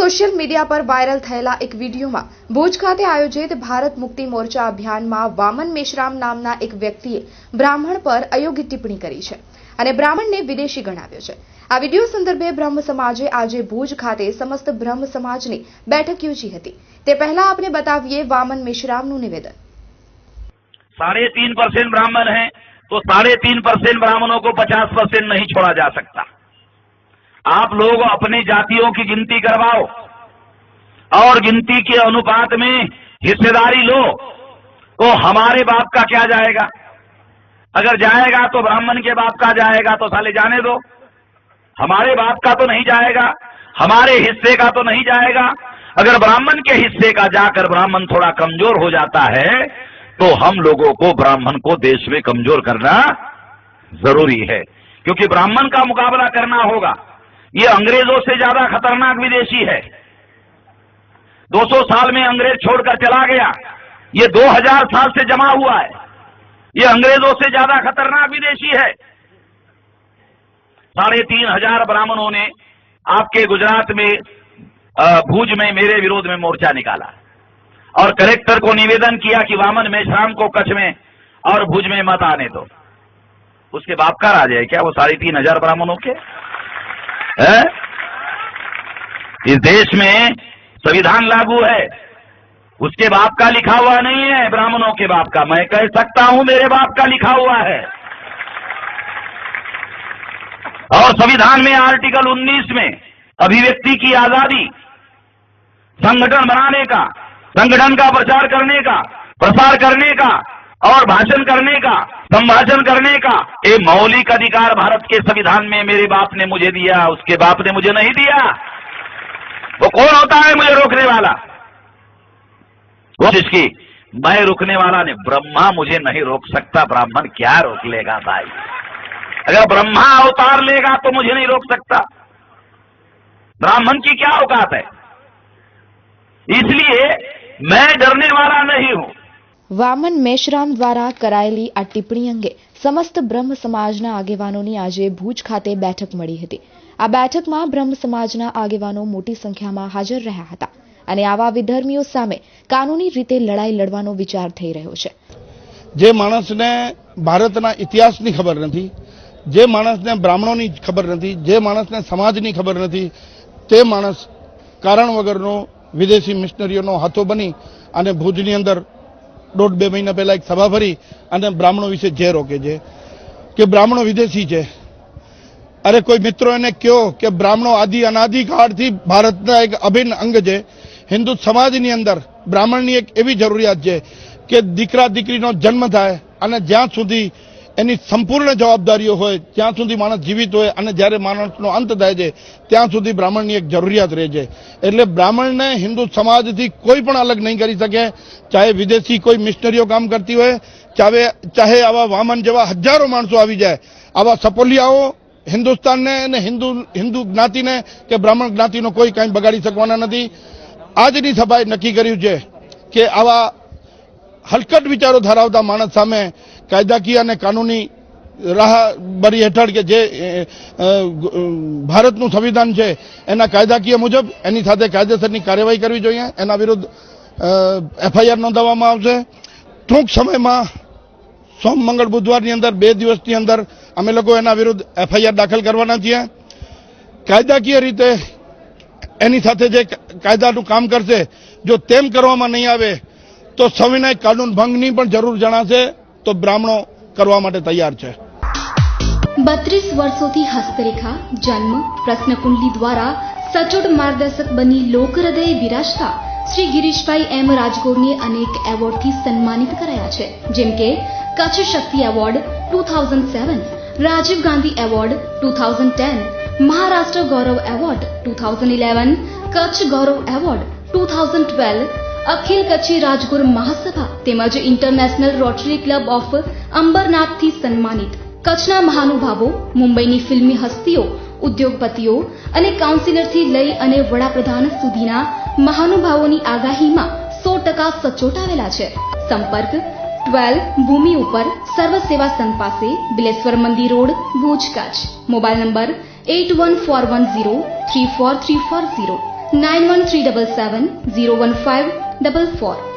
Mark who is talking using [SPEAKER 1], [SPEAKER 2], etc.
[SPEAKER 1] Social media પર viral થયેલા એક વિડીયોમાં ભુજ ખાતે આયોજિત ભારત મુક્તિ મોરચા અભિયાનમાં વામન મેશ્રામ નામના એક વ્યક્તિએ બ્રાહ્મણ પર અયોગ્ય ટિપ્પણી કરી છે અને બ્રાહ્મણને વિદેશી ગણાવ્યો છે। આ વિડીયો સંદર્ભે બ્રહ્મ સમાજે આજે ભુજ ખાતે સમસ્ત બ્રહ્મ સમાજની બેઠક યોજી હતી। તે પહેલા આપને बताविए वामन मेश्रामનું નિવેદન।
[SPEAKER 2] 3.5% ब्राह्मण हैं तो 3.5% ब्राह्मणों को 50% नहीं छोड़ा जा सकता। आप लोग अपनी जातियों की गिनती करवाओ और गिनती के अनुपात में हिस्सेदारी लो तो हमारे बाप का क्या जाएगा? अगर जाएगा तो ब्राह्मण के बाप का जाएगा तो साले जाने दो, हमारे बाप का तो नहीं जाएगा, हमारे हिस्से का तो नहीं जाएगा। अगर ब्राह्मण के हिस्से का जाकर ब्राह्मण थोड़ा कमजोर हो जाता है तो हम लोगों को ब्राह्मण को देश में कमजोर करना जरूरी है, क्योंकि ब्राह्मण का मुकाबला करना होगा। ये अंग्रेजों से ज्यादा खतरनाक विदेशी है। 200 साल में अंग्रेज छोड़कर चला गया, ये 2000 साल से जमा हुआ है। ये अंग्रेजों से ज्यादा खतरनाक विदेशी है। 3,500 ब्राह्मणों ने आपके गुजरात में भुज में मेरे विरोध में मोर्चा निकाला और कलेक्टर को निवेदन किया कि वामन मेश्राम को कच्छ में और भुज में मत आने दो। उसके बाप का राज है क्या वो 3,500 ब्राह्मणों के? इस देश में संविधान लागू है, उसके बाप का लिखा हुआ नहीं है, ब्राह्मणों के बाप का। मैं कह सकता हूं मेरे बाप का लिखा हुआ है। और संविधान में आर्टिकल 19 में अभिव्यक्ति की आजादी, संगठन बनाने का, संगठन का प्रचार करने का, प्रसार करने का और भाषण करने का, संभाषण करने का ये मौलिक अधिकार भारत के संविधान में मेरे बाप ने मुझे दिया, उसके बाप ने मुझे नहीं दिया। वो कौन होता है मुझे रोकने वाला? कोशिश की, मैं रोकने वाला नहीं, ब्रह्मा मुझे नहीं रोक सकता, ब्राह्मण क्या रोक लेगा भाई? अगर ब्रह्मा अवतार लेगा तो मुझे नहीं रोक सकता, ब्राह्मण की क्या औकात है? इसलिए मैं डरने वाला नहीं हूं।
[SPEAKER 1] વામન મેશ્રામ દ્વારા કરાયેલી આ ટિપ્પણી અંગે સમસ્ત બ્રહ્મ સમાજના આગેવાનોની આજે ભુજ ખાતે બેઠક મળી હતી। આ બેઠકમાં બ્રહ્મ સમાજના આગેવાનો મોટી સંખ્યામાં હાજર રહ્યા હતા અને આવા વિધર્મીઓ સામે કાનૂની રીતે લડાઈ લડવાનો વિચાર થઈ રહ્યો છે।
[SPEAKER 3] જે માણસને ભારતના ઇતિહાસની ખબર નથી, જે માણસને બ્રાહ્મણોની ખબર નથી, જે માણસને સમાજની ખબર નથી, તે માણસ કારણ વગરનો વિદેશી મિશનરીઓનો હાથો બની અને ભુજની અંદર 1.5-2 મહિના પહેલા એક સભા ભરી અને બ્રાહ્મણો વિશે જે રોકે છે કે બ્રાહ્મણો વિદેશી છે। અરે કોઈ મિત્રો એને કહો કે બ્રાહ્મણો આદિ અનાદિ કાળથી ભારતના એક અભિન્ન અંગ છે। હિન્દુ સમાજની અંદર બ્રાહ્મણની એક એવી જરૂરિયાત છે કે દીકરા દીકરીનો જન્મ થાય અને જ્યાં સુધી એની સંપૂર્ણ જવાબદારીઓ હોય, જ્યાં સુધી માણસ જીવિત હોય અને જ્યારે માણસનો અંત થાય છે ત્યાં સુધી બ્રાહ્મણની એક જરૂરિયાત રહે છે। એટલે બ્રાહ્મણને હિન્દુ સમાજથી કોઈ પણ અલગ નહીં કરી શકે, ચાહે વિદેશી કોઈ મિશનરીઓ કામ કરતી હોય, ચાહે આવા વામન જેવા હજારો માણસો આવી જાય, આવા સપોલિયાઓ હિન્દુસ્તાનને અને હિન્દુ જ્ઞાતિને કે બ્રાહ્મણ જ્ઞાતિનો કોઈ કાંઈ બગાડી શકવાના નથી। આજની સભાએ નક્કી કર્યું છે કે આવા હલકટ વિચારો ધરાવતા માણસ સામે કાયદાકીય અને કાનૂની રાહબરી હેઠળ કે જે ભારતનું સંવિધાન છે એના કાયદાકીય મુજબ એની સાથે કાયદેસરની કાર્યવાહી કરવી જોઈએ। એના વિરુદ્ધ એફઆઈઆર નોંધાવવામાં આવશે। ટૂંક સમયમાં સોમ મંગળ બુધવારની અંદર 2 દિવસની અંદર અમે લોકો એના વિરુદ્ધ એફઆઈઆર દાખલ કરવાના છીએ। કાયદાકીય રીતે એની સાથે જે કાયદાનું કામ કરશે, જો તેમ કરવામાં નહીં આવે તો સવિનય કાનૂન ભંગની પણ જરૂર જણાશે, તો બ્રાહ્મણો કરવા માટે તૈયાર છે।
[SPEAKER 4] 32 વર્ષોથી હસ્તરેખા, જન્મ, પ્રશ્નકુંડલી દ્વારા સચોટ માર્ગદર્શક બની લોકહૃદયે વિરાજતા શ્રી ગિરીશભાઈ એમ રાજગોરને અનેક એવોર્ડથી સન્માનિત કરાયા છે, જેમ કે કચ્છ શક્તિ એવોર્ડ 2007, રાજીવ ગાંધી એવોર્ડ 2010, મહારાષ્ટ્ર ગૌરવ એવોર્ડ 2011, કચ્છ ગૌરવ એવોર્ડ 2012, અખિલ કચ્છી રાજગુર મહાસભા તેમજ ઇન્ટરનેશનલ રોટરી ક્લબ ઓફ અંબરનાથથી સન્માનિત કચ્છના મહાનુભાવો, મુંબઈની ફિલ્મી હસ્તીઓ, ઉદ્યોગપતિઓ અને કાઉન્સિલરથી લઈ અને વડાપ્રધાન સુધીના મહાનુભાવોની આગાહીમાં 100% સચોટ આવેલા છે। સંપર્ક 12 ભૂમિ ઉપર સર્વ સેવા સંઘ પાસે, બિલેશ્વર મંદિર road, Bhuj, Kutch. Mobile number 8141034340 9137701544